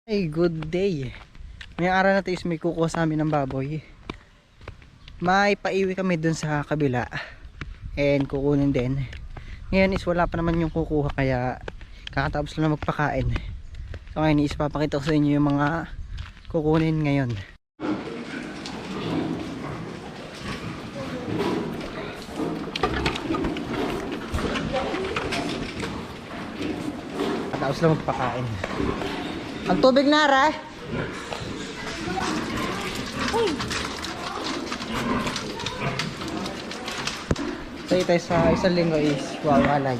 Hey, good day. May araw na to is may kukuha sa amin ng baboy. May paiwi kami dun sa kabila and kukunin din. Ngayon is wala pa naman yung kukuha kaya kakatapos lang na magpakain. So ngayon is papakita ko sa inyo yung mga kukunin ngayon. Kakatapos lang magpakain. Ang tubig na ra. So ito sa isang linggo is wawalag.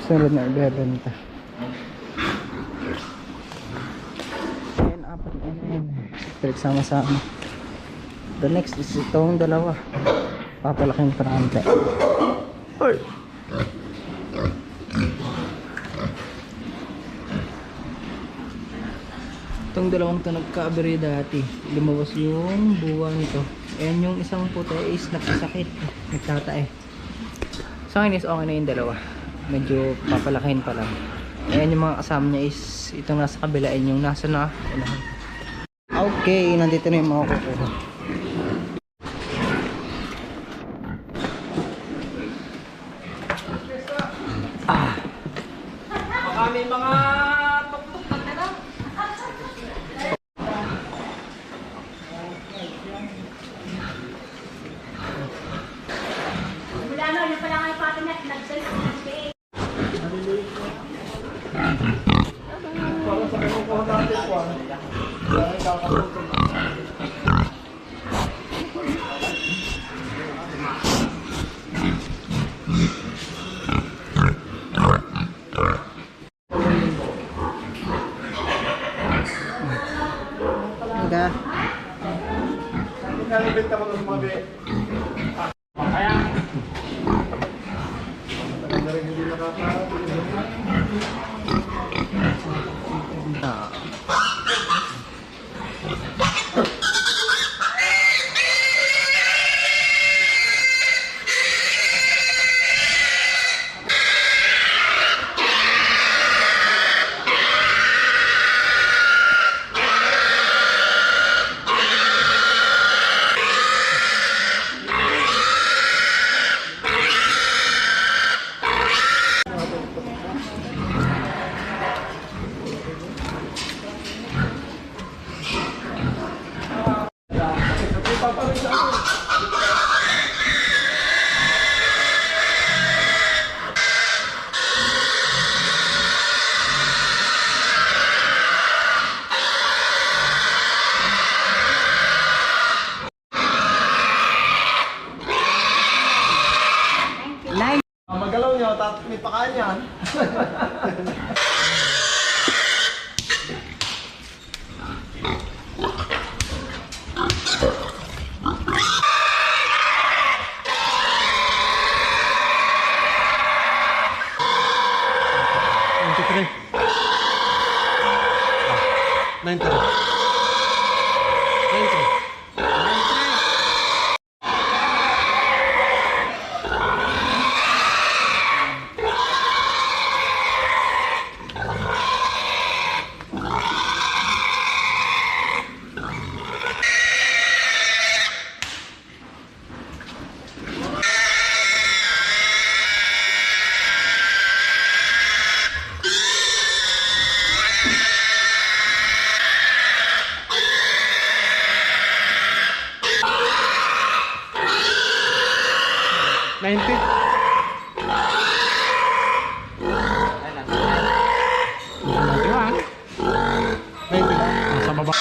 Sunod na ibebenta. Ayan, apat na yan. Sama-sama. The next is itong dalawa. Papalaking parante. Hoy! Itong dalawang ito nagka-aberya dati. Lumabas yung buwa nito. Ayan yung isang puti is nakasakit. Nagtatae. Sa akin is okay na yung dalawa. Medyo papalakihin pa lang. Ayan yung mga kasama niya is itong nasa kabila. Ayan yung nasa na. Okay, nandito na yung mga kukuha. Baka may mga tuktok na nila. Wala na, yun pala kayo pati na nag-selfie. Para sa kinukuha natin po. Dahil kakatutog. Hangga. Nalibenta ko na sumabi. Kaya. Talaga rin hindi nakakarating. Magalaw niyo, tapos may pakaan yan. Sa baba.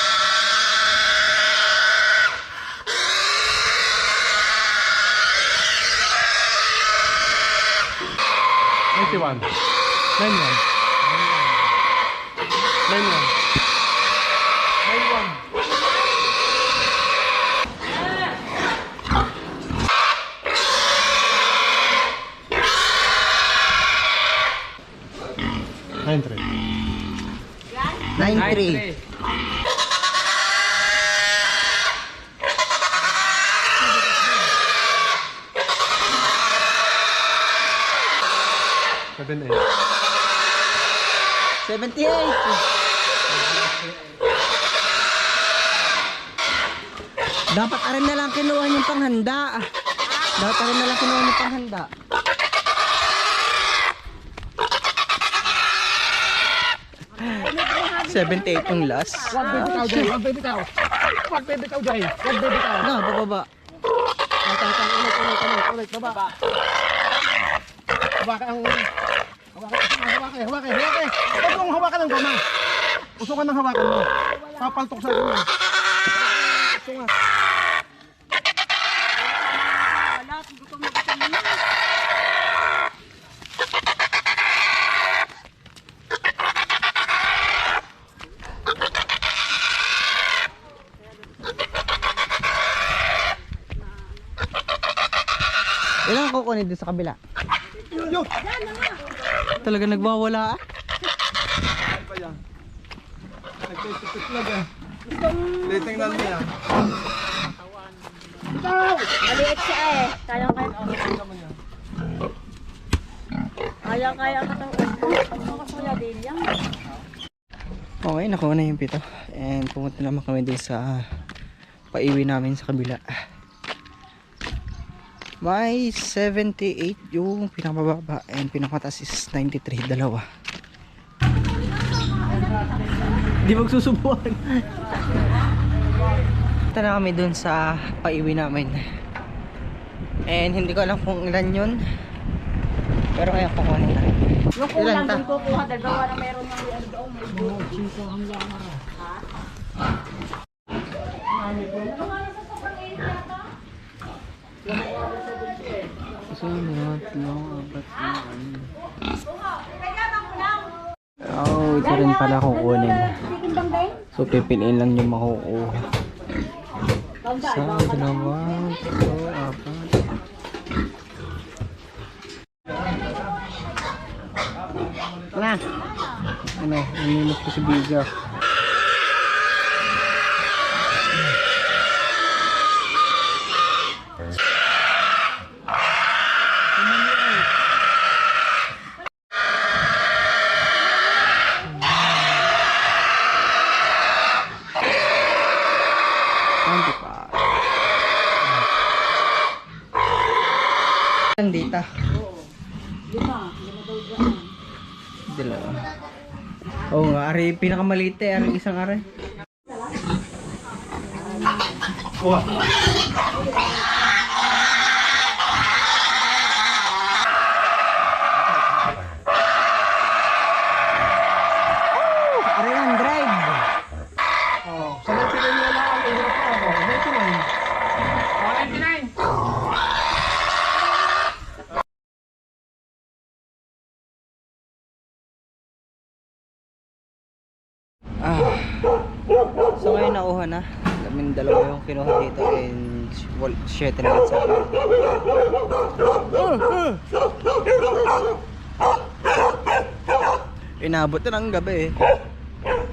$91. 91. 91. 93. 93. Dapat arin na lang kinuha yung panghanda. Dapat arin na lang kinuha yung panghanda. $78 yung last. Wag bibitaw, Jay. Wag bibitaw. Wag bibitaw, Jay. Wag bibitaw. Na, bababa. Ulit, baba. Hawakan ang hawakan. Huwag mong hawakan ng goma. Usukan ng hawakan mo. Papaltok sa goma. Usungan. Wala, gutom na gutom na. Ilan ang kukunin din sa kabila? Yo! Talaga nagwawala ah. Ano ba yan? Nagtitiplag eh. Titingnan mo yan. Maliit siya eh. Kaya ka itong ano ko sila din yan. Okay, nakuha na yung pito. And pumunta naman kami din sa paiwi namin sa kabila. May 78 yung pinakababa and pinakataas is 93, dalawa. Di magsusubuan. Punta na kami dun sa paiwi namin. And hindi ko alam kung ilan yun. Pero kaya kukunin na rin. Yung kulang doon kukuha, dalawa na meron ng ano doon. Kasi lahat lang apat oh, ito rin pala kukunin. So pipiliin lang yung makukuha. Sa dalawa, ito, apat. Wala. Ano, umilos ko si Biga. Dita. Dalawa. Oo nga, ari pinakamaliit eh, ari isang ari. Ari ang drive. Oh, sa 99 nila lang ang hirap pa ako. 99. So ngayon nakuha na. Kaming dalawa yung kinuha dito and 7 na lang sa akin. Inabot na ng gabi eh.